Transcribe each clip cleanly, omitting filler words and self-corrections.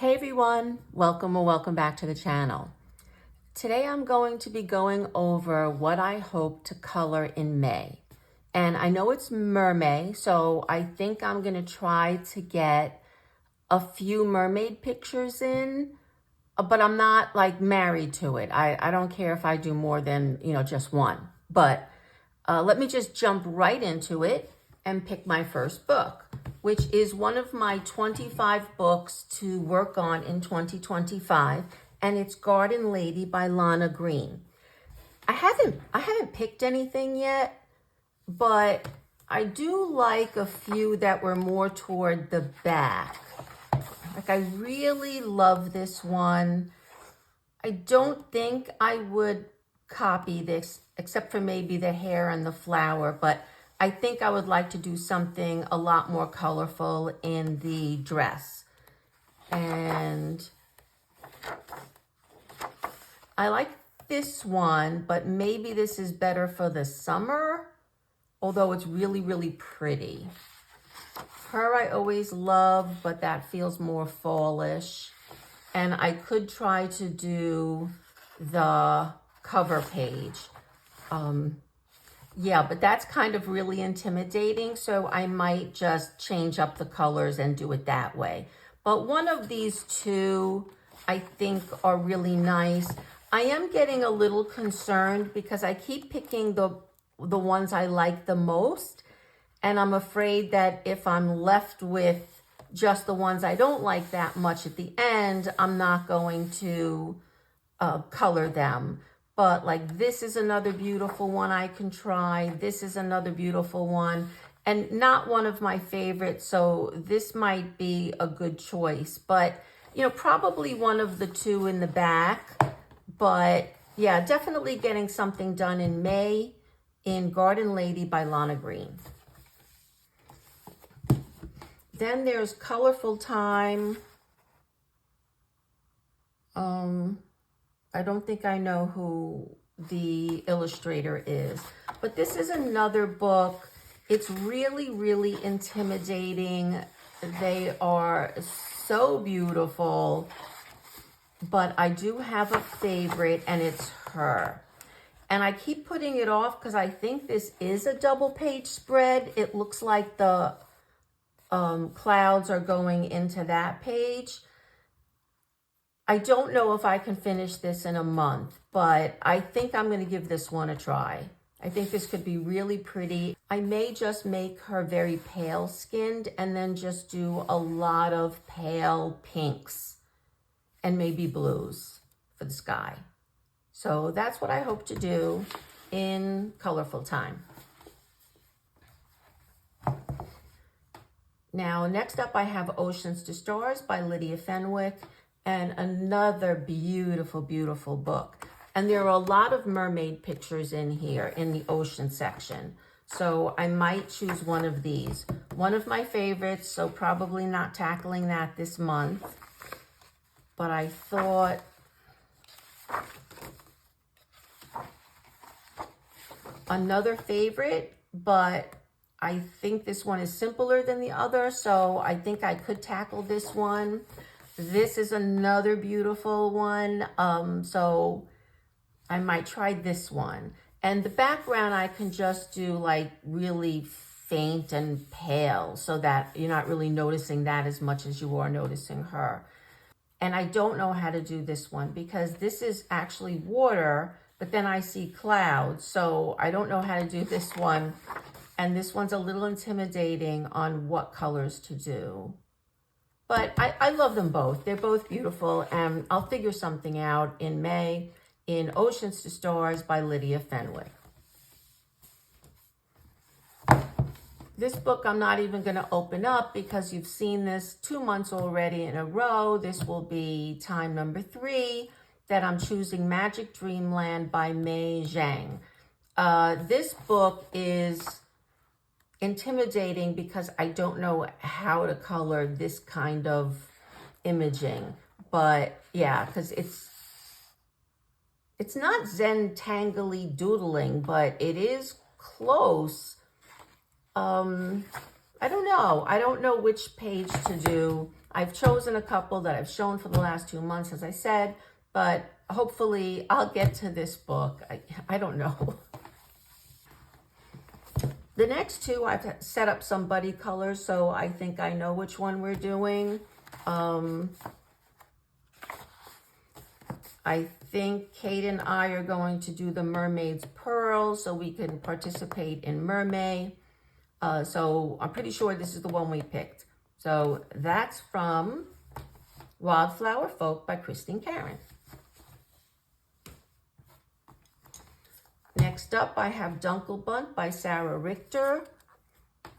Hey everyone, welcome or welcome back to the channel. Today I'm going to be going over what I hope to color in May. And I know it's mermaid, so I think I'm going to try to get a few mermaid pictures in, but I'm not like married to it. I don't care if I do more than, just one. But let me just jump right into it and pick my first book, which is one of my 25 books to work on in 2025, and it's Garden Lady by Lana Green. I haven't picked anything yet, but I do like a few that were more toward the back. Like, I really love this one. I don't think I would copy this, except for maybe the hair and the flower, but I think I would like to do something a lot more colorful in the dress. And I like this one, but maybe this is better for the summer, although it's really, really pretty. Her I always love, but that feels more fallish. And I could try to do the cover page. Yeah, but that's kind of really intimidating, so I might just change up the colors and do it that way. But one of these two I think are really nice. I am getting a little concerned because I keep picking the ones I like the most, and I'm afraid that if I'm left with just the ones I don't like that much at the end, I'm not going to color them. But like, this is another beautiful one I can try. This is another beautiful one, and not one of my favorites, so this might be a good choice. But, probably one of the two in the back. But yeah, definitely getting something done in May in Garden Lady by Lana Green. Then there's Colorful Time. I don't think I know who the illustrator is, but this is another book. It's really, really intimidating. They are so beautiful, but I do have a favorite, and it's her. And I keep putting it off because I think this is a double page spread. It looks like the clouds are going into that page. I don't know if I can finish this in a month, but I think I'm going to give this one a try. I think this could be really pretty. I may just make her very pale skinned and then just do a lot of pale pinks and maybe blues for the sky. So that's what I hope to do in Colorful Time. Now, next up I have Oceans to Stars by Lydia Fenwick. And another beautiful, beautiful book. And there are a lot of mermaid pictures in here in the ocean section. So I might choose one of these. One of my favorites, so probably not tackling that this month. But I thought another favorite, but I think this one is simpler than the other, so I think I could tackle this one. This is another beautiful one, so I might try this one. And the background I can just do like really faint and pale so that you're not really noticing that as much as you are noticing her. And I don't know how to do this one because this is actually water, but then I see clouds, so I don't know how to do this one. And this one's a little intimidating on what colors to do. But I love them both. They're both beautiful, and I'll figure something out in May in Oceans to Stars by Lydia Fenwick. This book I'm not even going to open up because you've seen this 2 months already in a row. This will be time number 3 that I'm choosing Magic Dreamland by Mei Zhang. This book is intimidating because I don't know how to color this kind of imaging, but yeah, because it's not Zen-tangly doodling, but it is close. I don't know which page to do. I've chosen a couple that I've shown for the last 2 months, as I said, but hopefully I'll get to this book. I don't know. The next two, I've set up some buddy colors, so I think I know which one we're doing. I think Kate and I are going to do the Mermaid's Pearl so we can participate in Mermaid. So I'm pretty sure this is the one we picked. So that's from Wildflower Folk by Christine Karen. Next up, I have Dunkelbunt by Sarah Richter.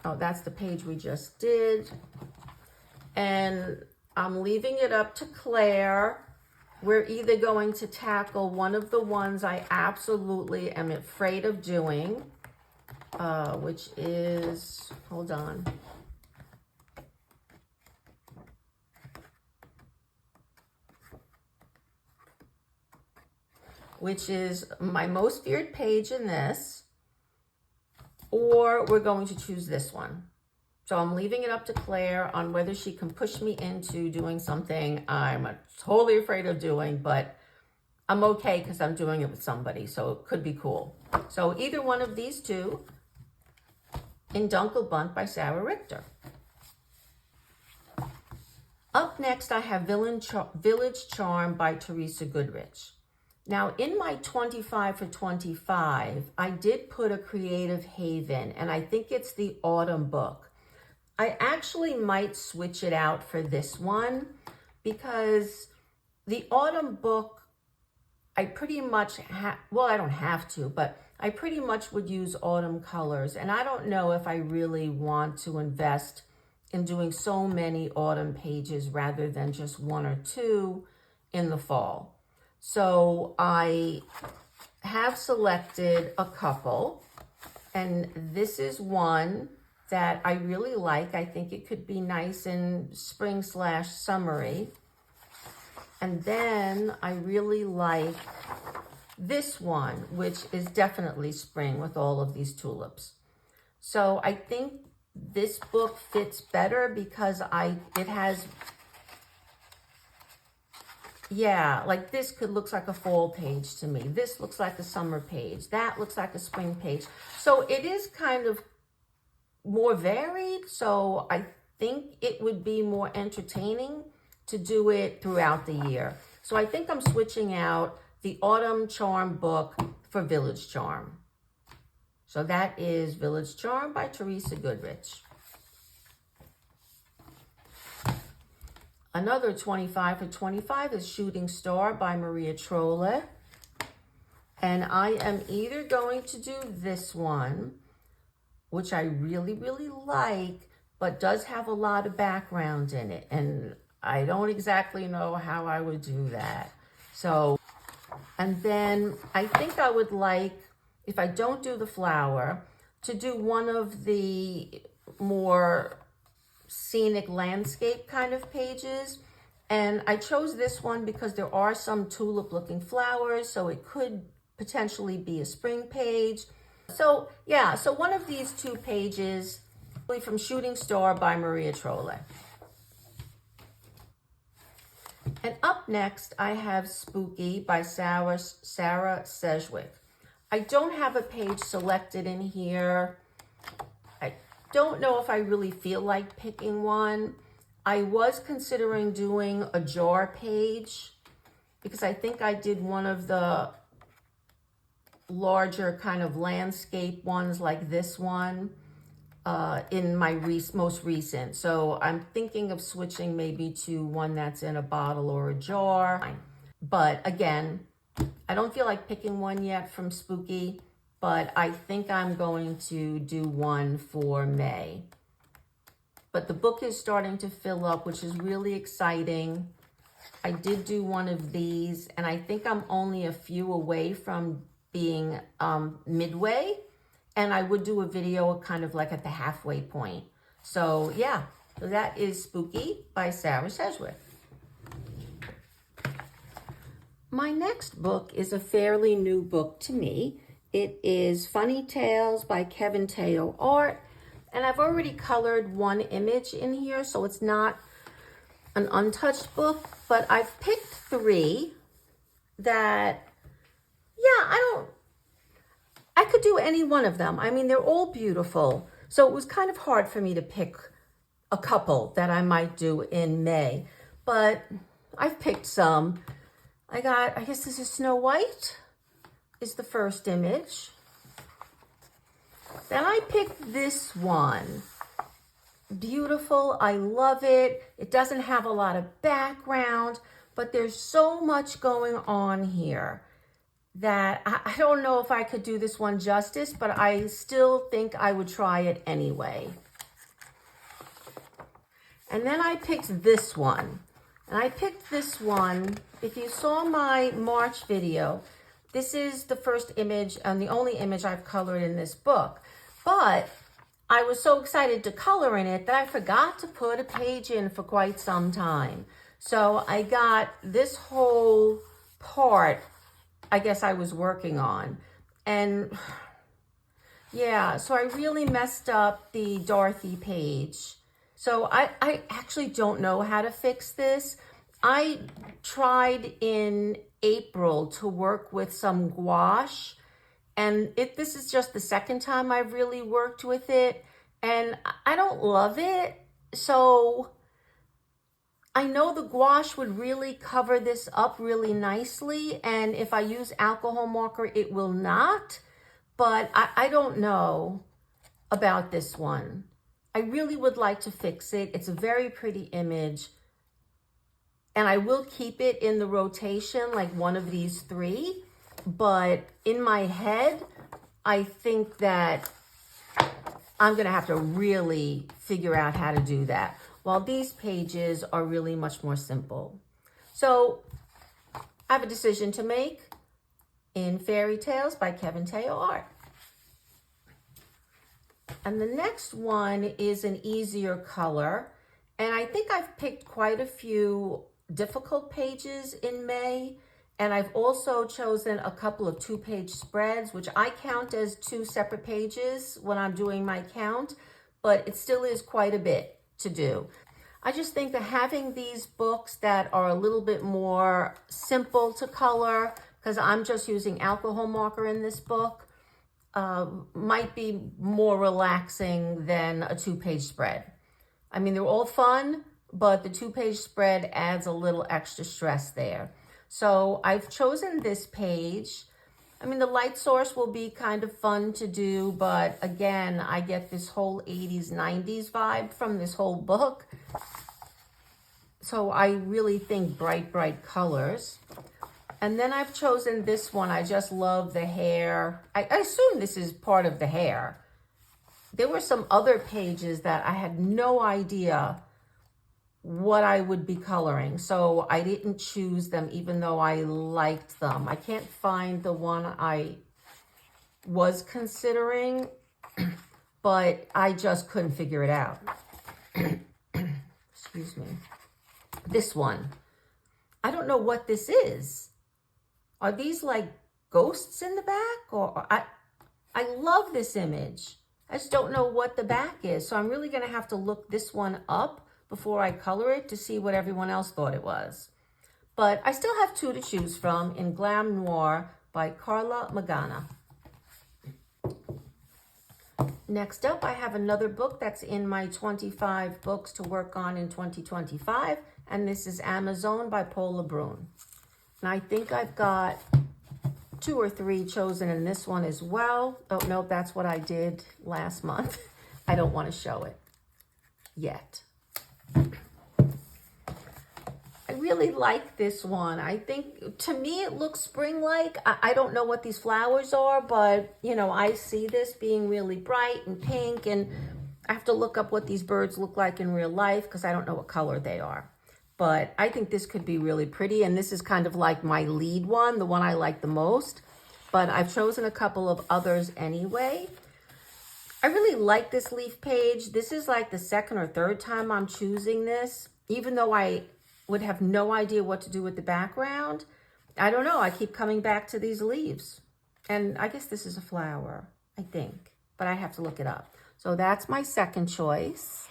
Oh, that's the page we just did. And I'm leaving it up to Claire. We're either going to tackle one of the ones I absolutely am afraid of doing, which is, hold on. Which is my most feared page in this, or we're going to choose this one. So I'm leaving it up to Claire on whether she can push me into doing something I'm totally afraid of doing, but I'm okay because I'm doing it with somebody, so it could be cool. So either one of these two in Dunkelbunt by Sarah Richter. Up next, I have Village Charm by Teresa Goodrich. Now, in my 25 for 25, I did put a Creative Haven, and I think it's the autumn book. I actually might switch it out for this one because the autumn book, I pretty much well, I don't have to, but I pretty much would use autumn colors, and I don't know if I really want to invest in doing so many autumn pages rather than just 1 or 2 in the fall. So I have selected a couple, and this is one that I really like. I think it could be nice in spring/summery. And then I really like this one, which is definitely spring with all of these tulips. So I think this book fits better because it has, yeah, like this looks like a fall page to me. This looks like a summer page. That looks like a spring page. So it is kind of more varied. So I think it would be more entertaining to do it throughout the year. So I think I'm switching out the Autumn Charm book for Village Charm. So that is Village Charm by Teresa Goodrich. Another 25 for 25 is Shooting Star by Maria Trolle. And I am either going to do this one, which I really, really like, but does have a lot of background in it. And I don't exactly know how I would do that. So, and then I think I would like, if I don't do the flower, to do one of the more scenic landscape kind of pages. And I chose this one because there are some tulip looking flowers, so it could potentially be a spring page. So yeah, so one of these two pages from Shooting Star by Maria Trolle. And up next, I have Spooky by Sarah Sedgwick. I don't have a page selected in here. I don't know if I really feel like picking one. I was considering doing a jar page because I think I did one of the larger kind of landscape ones like this one in my most recent. So I'm thinking of switching maybe to one that's in a bottle or a jar. But again, I don't feel like picking one yet from Spooky, but I think I'm going to do one for May. But the book is starting to fill up, which is really exciting. I did do one of these, and I think I'm only a few away from being midway, and I would do a video kind of like at the halfway point. So yeah, so that is Spooky by Sarah Sedgwick. My next book is a fairly new book to me. It is Funny Tales by Kevin Teo Art, and I've already colored one image in here, so it's not an untouched book, but I've picked 3 that, yeah, I could do any one of them. I mean, they're all beautiful. So it was kind of hard for me to pick a couple that I might do in May, but I've picked some. I guess this is Snow White is the first image. Then I picked this one. Beautiful, I love it. It doesn't have a lot of background, but there's so much going on here that I don't know if I could do this one justice, but I still think I would try it anyway. And then I picked this one. And I picked this one, if you saw my March video, this is the first image and the only image I've colored in this book. But I was so excited to color in it that I forgot to put a page in for quite some time. So I got this whole part, I guess I was working on. And yeah, so I really messed up the Dorothy page. So I actually don't know how to fix this. I tried in April to work with some gouache, and this is just the second time I've really worked with it, and I don't love it. So I know the gouache would really cover this up really nicely, and if I use alcohol marker, it will not, but I don't know about this one. I really would like to fix it. It's a very pretty image, and I will keep it in the rotation, like one of these 3, but in my head, I think that I'm gonna have to really figure out how to do that, while these pages are really much more simple. So I have a decision to make in Fairy Tales by Kevin Teo Art. And the next one is an easier color. And I think I've picked quite a few difficult pages in May. And I've also chosen a couple of 2-page spreads, which I count as 2 separate pages when I'm doing my count, but it still is quite a bit to do. I just think that having these books that are a little bit more simple to color, because I'm just using alcohol marker in this book, might be more relaxing than a 2-page spread. I mean, they're all fun, but the 2-page spread adds a little extra stress there. So I've chosen this page. I mean, the light source will be kind of fun to do, but again, I get this whole 80s, 90s vibe from this whole book. So I really think bright, bright colors. And then I've chosen this one. I just love the hair. I assume this is part of the hair. There were some other pages that I had no idea what I would be coloring, so I didn't choose them even though I liked them. I can't find the one I was considering, but I just couldn't figure it out. Excuse me. This one. I don't know what this is. Are these like ghosts in the back? Or I love this image. I just don't know what the back is, so I'm really going to have to look this one up before I color it to see what everyone else thought it was. But I still have 2 to choose from in Glam Noir by Carla Magana. Next up, I have another book that's in my 25 books to work on in 2025, and this is Amazon by Paula Brun. And I think I've got 2 or 3 chosen in this one as well. Oh, no, that's what I did last month. I don't want to show it yet. I really like this one. I think, to me, it looks spring-like. I don't know what these flowers are, but, you know, I see this being really bright and pink, and I have to look up what these birds look like in real life because I don't know what color they are. But I think this could be really pretty, and this is kind of like my lead one, the one I like the most. But I've chosen a couple of others anyway. I really like this leaf page. This is like the 2nd or 3rd time I'm choosing this, even though I would have no idea what to do with the background. I don't know. I keep coming back to these leaves. And I guess this is a flower, I think, but I have to look it up. So that's my second choice.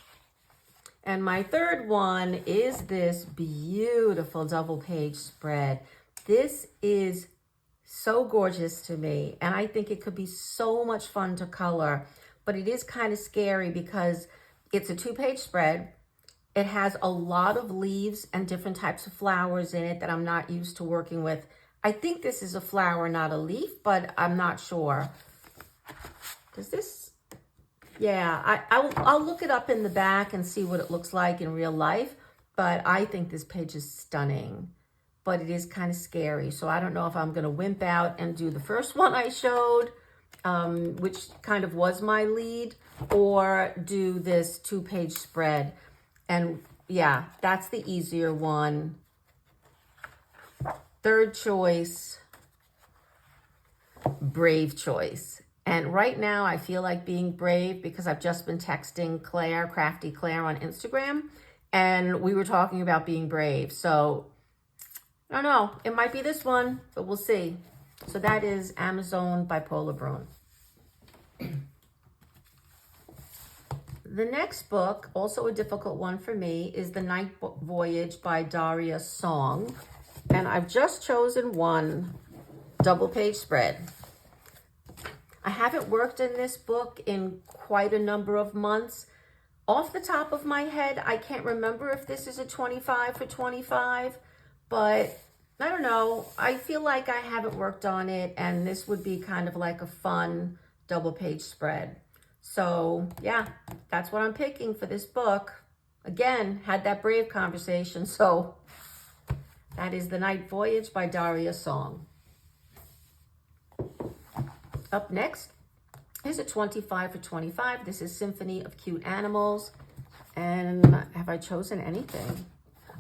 And my third one is this beautiful double page spread. This is so gorgeous to me, and I think it could be so much fun to color, but it is kind of scary because it's a 2-page spread. It has a lot of leaves and different types of flowers in it that I'm not used to working with. I think this is a flower, not a leaf, but I'm not sure. Does this? Yeah, I'll look it up in the back and see what it looks like in real life, but I think this page is stunning. But it is kind of scary. So I don't know if I'm going to wimp out and do the first one I showed, which kind of was my lead, or do this 2-page spread. And yeah, that's the easier one. Third choice, brave choice. And right now I feel like being brave because I've just been texting Claire, Crafty Claire on Instagram, and we were talking about being brave. So I don't know, it might be this one, but we'll see. So that is Amazon by Brun. The next book, also a difficult one for me, is The Night Voyage by Daria Song. And I've just chosen one double page spread. I haven't worked in this book in quite a number of months. Off the top of my head, I can't remember if this is a 25 for 25. But I don't know, I feel like I haven't worked on it, and this would be kind of like a fun double page spread. So yeah, that's what I'm picking for this book. Again, had that brave conversation, so that is The Night Voyage by Daria Song. Up next is a 25 for 25. This is Symphony of Cute Animals. And have I chosen anything?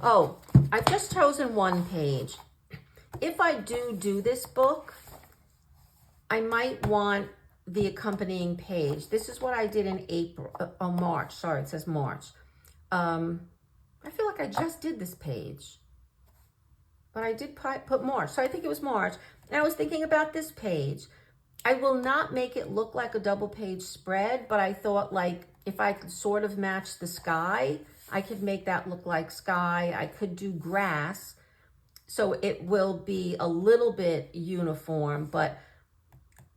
Oh, I've just chosen one page. If I do this book, I might want the accompanying page. This is what I did in March. Sorry, it says March. I feel like I just did this page, but I did put March. So I think it was March. And I was thinking about this page. I will not make it look like a double page spread, but I thought like if I could sort of match the sky, I could make that look like sky. I could do grass, so it will be a little bit uniform, but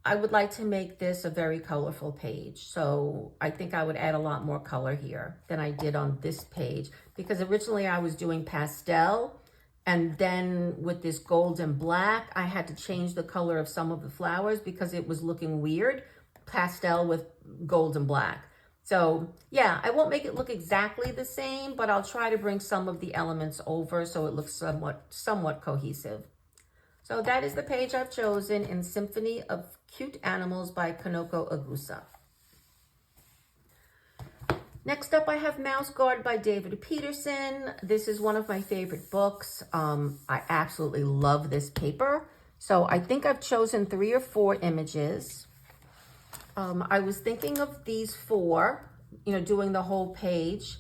I would like to make this a very colorful page. So I think I would add a lot more color here than I did on this page, because originally I was doing pastel, and then with this gold and black, I had to change the color of some of the flowers because it was looking weird, pastel with gold and black. So yeah, I won't make it look exactly the same, but I'll try to bring some of the elements over so it looks somewhat cohesive. So that is the page I've chosen in Symphony of Cute Animals by Kanoko Agusa. Next up, I have Mouse Guard by David Peterson. This is one of my favorite books. I absolutely love this paper. So I think I've chosen 3 or 4 images. I was thinking of these 4, doing the whole page.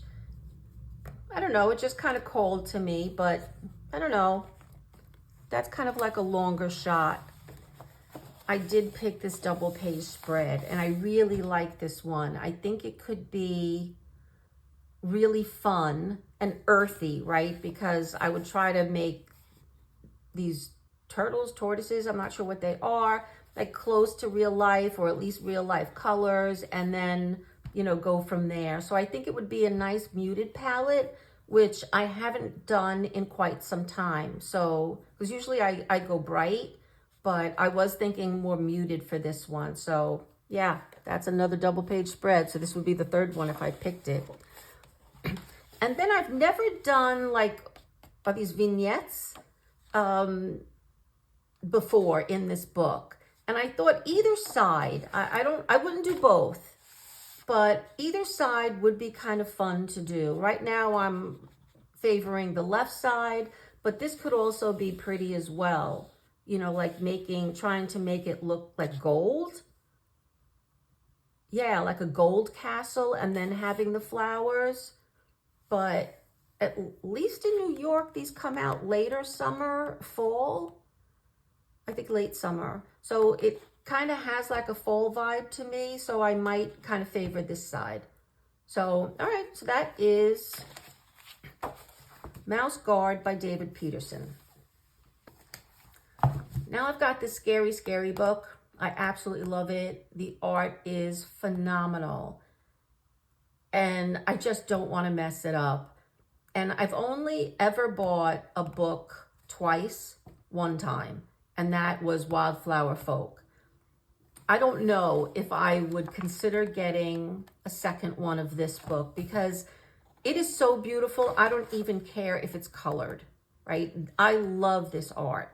I don't know, it just kind of called to me, but I don't know. That's kind of like a longer shot. I did pick this double page spread, and I really like this one. I think it could be really fun and earthy, right? Because I would try to make these tortoises, I'm not sure what they are, like close to real life, or at least real life colors, and then, go from there. So I think it would be a nice muted palette, which I haven't done in quite some time. So, because usually I go bright, but I was thinking more muted for this one. So yeah, that's another double page spread. So this would be the 3rd one if I picked it. And then I've never done these vignettes before in this book. And I thought either side, I wouldn't do both, but either side would be kind of fun to do. Right now I'm favoring the left side, but this could also be pretty as well. Trying to make it look like gold. Yeah, like a gold castle, and then having the flowers. But at least in New York, these come out later summer, fall. I think late summer. So it kind of has like a fall vibe to me. So I might kind of favor this side. So, all right, so that is Mouse Guard by David Peterson. Now I've got this Scary, Scary book. I absolutely love it. The art is phenomenal. And I just don't want to mess it up. And I've only ever bought a book twice, one time, and that was Wildflower Folk. I don't know if I would consider getting a second one of this book because it is so beautiful. I don't even care if it's colored, right? I love this art.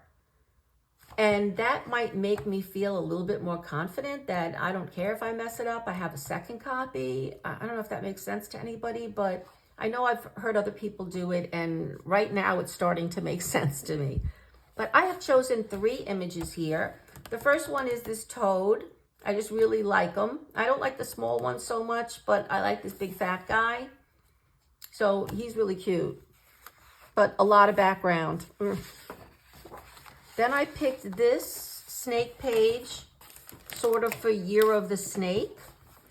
And that might make me feel a little bit more confident that I don't care if I mess it up. I have a second copy. I don't know if that makes sense to anybody, but I know I've heard other people do it, and right now it's starting to make sense to me. But I have chosen 3 images here. The first one is this toad. I just really like them. I don't like the small one so much, but I like this big fat guy. So he's really cute, but a lot of background. Then I picked this snake page, sort of for Year of the Snake,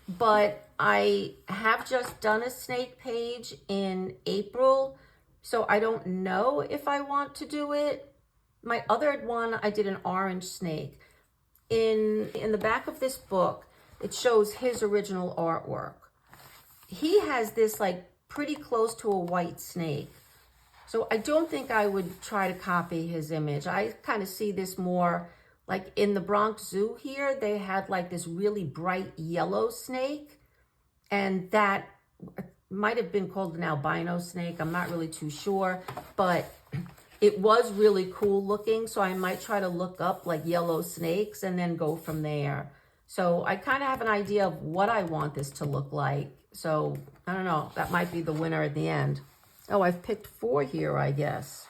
but I have just done a snake page in April, so I don't know if I want to do it. My other one, I did an orange snake. In the back of this book, it shows his original artwork. He has this like pretty close to a white snake. So I don't think I would try to copy his image. I kind of see this more like in the Bronx Zoo here. They had like this really bright yellow snake, and that might have been called an albino snake. I'm not really too sure, but it was really cool looking. So I might try to look up like yellow snakes and then go from there. So I kind of have an idea of what I want this to look like. So I don't know, that might be the winner at the end. Oh, I've picked 4 here, I guess.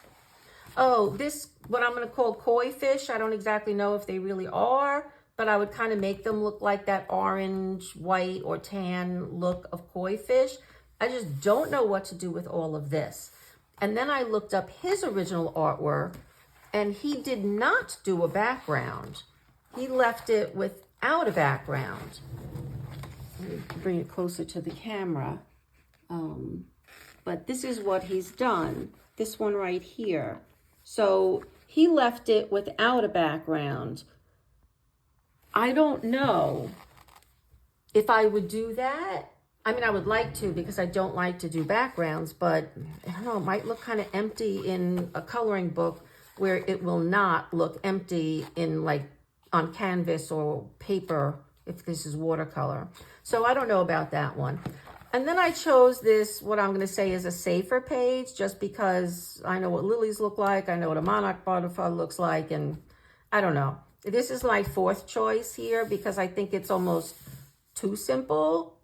Oh, this, what I'm going to call koi fish. I don't exactly know if they really are, but I would kind of make them look like that orange, white, or tan look of koi fish. I just don't know what to do with all of this. And then I looked up his original artwork, and he did not do a background. He left it without a background. Let me bring it closer to the camera. But this is what he's done. This one right here. So he left it without a background. I don't know if I would do that. I mean, I would like to because I don't like to do backgrounds, but I don't know, it might look kind of empty in a coloring book where it will not look empty in like on canvas or paper if this is watercolor. So I don't know about that one. And then I chose this, what I'm going to say is a safer page, just because I know what lilies look like. I know what a monarch butterfly looks like. And I don't know. This is my 4th choice here because I think it's almost too simple.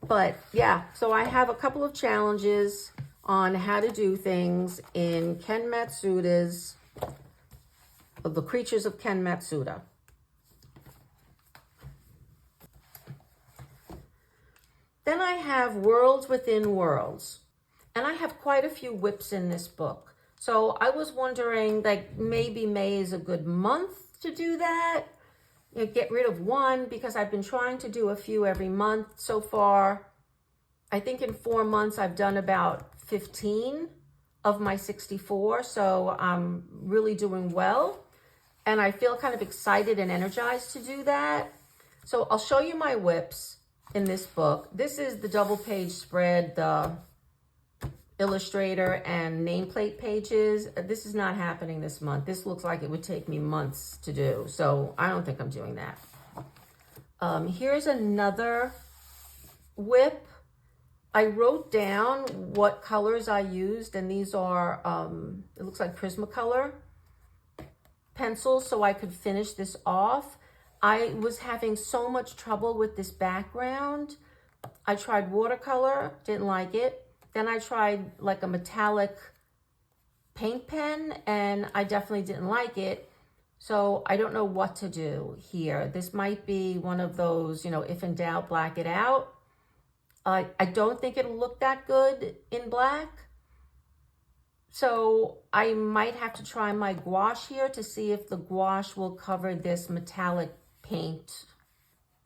But yeah, so I have a couple of challenges on how to do things in Kan Matsuda's, The Creatures of Kan Matsuda. Then I have Worlds Within Worlds, and I have quite a few whips in this book. So I was wondering, like, maybe May is a good month to do that. You know, get rid of one because I've been trying to do a few every month so far. I think in 4 months I've done about 15 of my 64, so I'm really doing well. And I feel kind of excited and energized to do that. So I'll show you my whips in this book. This is the double page spread, the illustrator and nameplate pages. This is not happening this month. This looks like it would take me months to do, so I don't think I'm doing that. Here's another whip. I wrote down what colors I used, and these are, it looks like Prismacolor pencils, so I could finish this off. I was having so much trouble with this background. I tried watercolor, didn't like it. Then I tried like a metallic paint pen, and I definitely didn't like it. So I don't know what to do here. This might be one of those, you know, if in doubt, black it out. I don't think it'll look that good in black. So I might have to try my gouache here to see if the gouache will cover this metallic paint,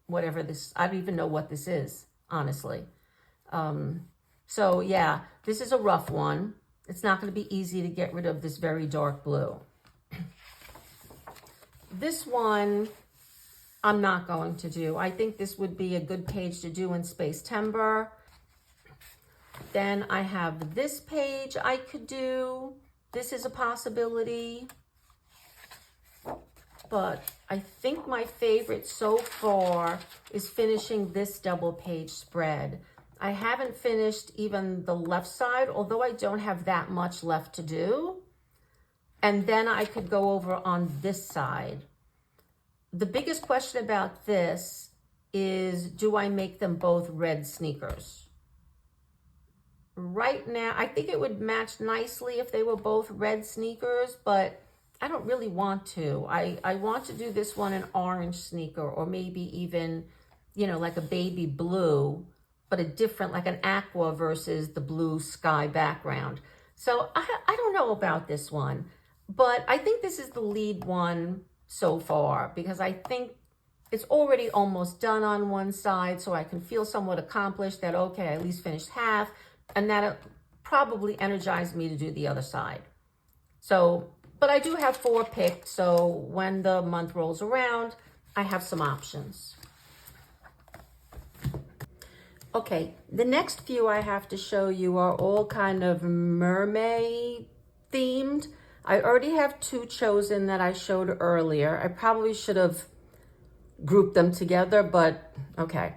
whatever this, I don't even know what this is, honestly. So yeah, this is a rough one. It's not going to be easy to get rid of this very dark blue. This one, I'm not going to do. I think this would be a good page to do in Space Timber. Then I have this page I could do. This is a possibility. But I think my favorite so far is finishing this double page spread. I haven't finished even the left side, although I don't have that much left to do. And then I could go over on this side. The biggest question about this is, do I make them both red sneakers? Right now, I think it would match nicely if they were both red sneakers, but I don't really want to. I want to do this one an orange sneaker, or maybe even, you know, like a baby blue, but a different, like an aqua versus the blue sky background. So I don't know about this one, but I think this is the lead one so far, because I think it's already almost done on one side, so I can feel somewhat accomplished that, okay, I at least finished half, and that probably energized me to do the other side. So, but I do have 4 picked, so when the month rolls around, I have some options. Okay, the next few I have to show you are all kind of mermaid themed. I already have 2 chosen that I showed earlier. I probably should have grouped them together, but okay.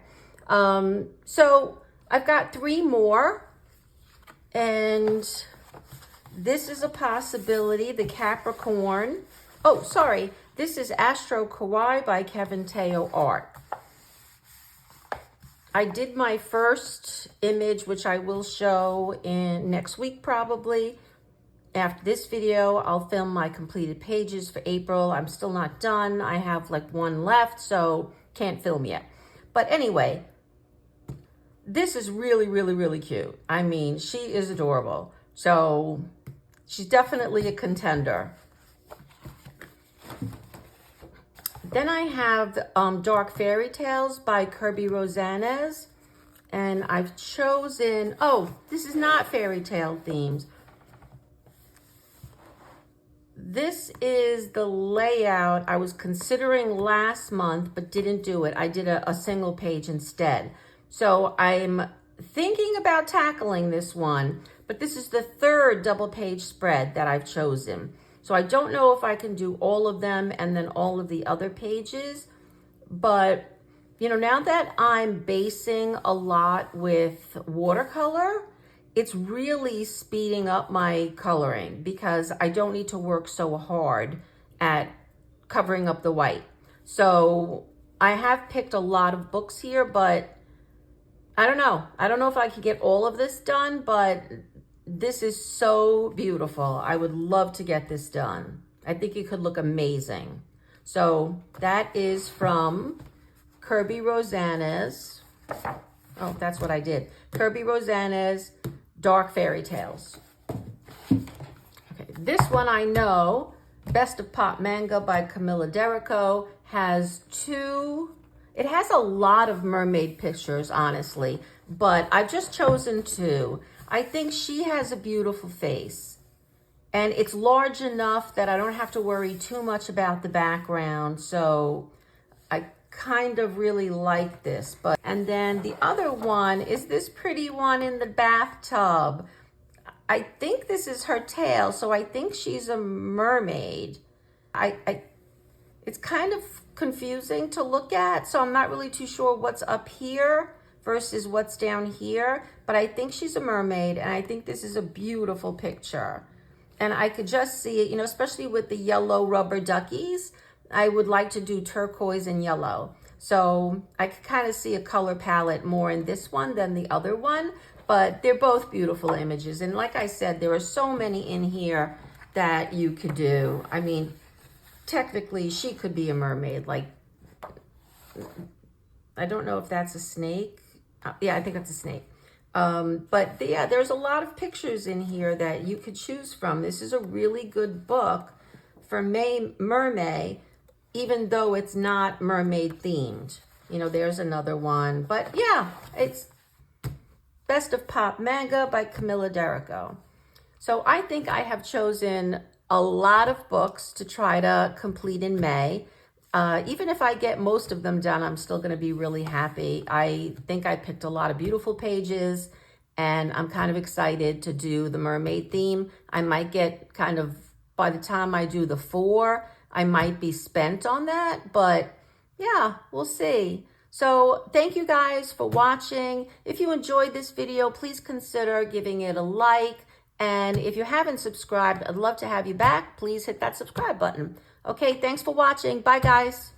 So I've got 3 more, and this is a possibility, the Capricorn. Oh, sorry, this is Astro Kawaii by Kevin Teo Art. I did my first image, which I will show in next week probably. After this video, I'll film my completed pages for April. I'm still not done. I have like 1 left, so can't film yet. But anyway, this is really, really, really cute. I mean, she is adorable. So she's definitely a contender. Then I have Dark Fairy Tales by Kirby Rosanes. And I've chosen, oh, this is not fairy tale themed. This is the layout I was considering last month, but didn't do it. I did a single page instead. So I'm thinking about tackling this one, but this is the 3rd double page spread that I've chosen. So I don't know if I can do all of them and then all of the other pages, but you know, now that I'm basing a lot with watercolor, it's really speeding up my coloring because I don't need to work so hard at covering up the white. So I have picked a lot of books here, but I don't know. I don't know if I could get all of this done, but this is so beautiful. I would love to get this done. I think it could look amazing. So that is from Kirby Rosanes. Oh, that's what I did. Kirby Rosanes, Dark Fairy Tales. Okay, this one I know, Best of Pop Manga by Camilla Derrico, has 2. It has a lot of mermaid pictures, honestly, but I've just chosen 2. I think she has a beautiful face, and it's large enough that I don't have to worry too much about the background. So I kind of really like this. But and then the other one is this pretty one in the bathtub. I think this is her tail, so I think she's a mermaid. It's kind of confusing to look at, so I'm not really too sure what's up here versus what's down here, but I think she's a mermaid, and I think this is a beautiful picture. And I could just see it, you know, especially with the yellow rubber duckies. I would like to do turquoise and yellow. So I could kind of see a color palette more in this one than the other one, but they're both beautiful images. And like I said, there are so many in here that you could do. I mean, technically she could be a mermaid. Like, I don't know if that's a snake. Yeah, I think that's a snake. But yeah, there's a lot of pictures in here that you could choose from. This is a really good book for mermaid, even though it's not mermaid themed. You know, there's another one. But yeah, it's Best of Pop Manga by Camilla Derico. So I think I have chosen a lot of books to try to complete in May. Even if I get most of them done, I'm still going to be really happy. I think I picked a lot of beautiful pages, and I'm kind of excited to do the mermaid theme. I might get kind of, by the time I do the 4, I might be spent on that, but yeah, we'll see. So thank you guys for watching. If you enjoyed this video, please consider giving it a like. And if you haven't subscribed, I'd love to have you back. Please hit that subscribe button. Okay, thanks for watching. Bye, guys.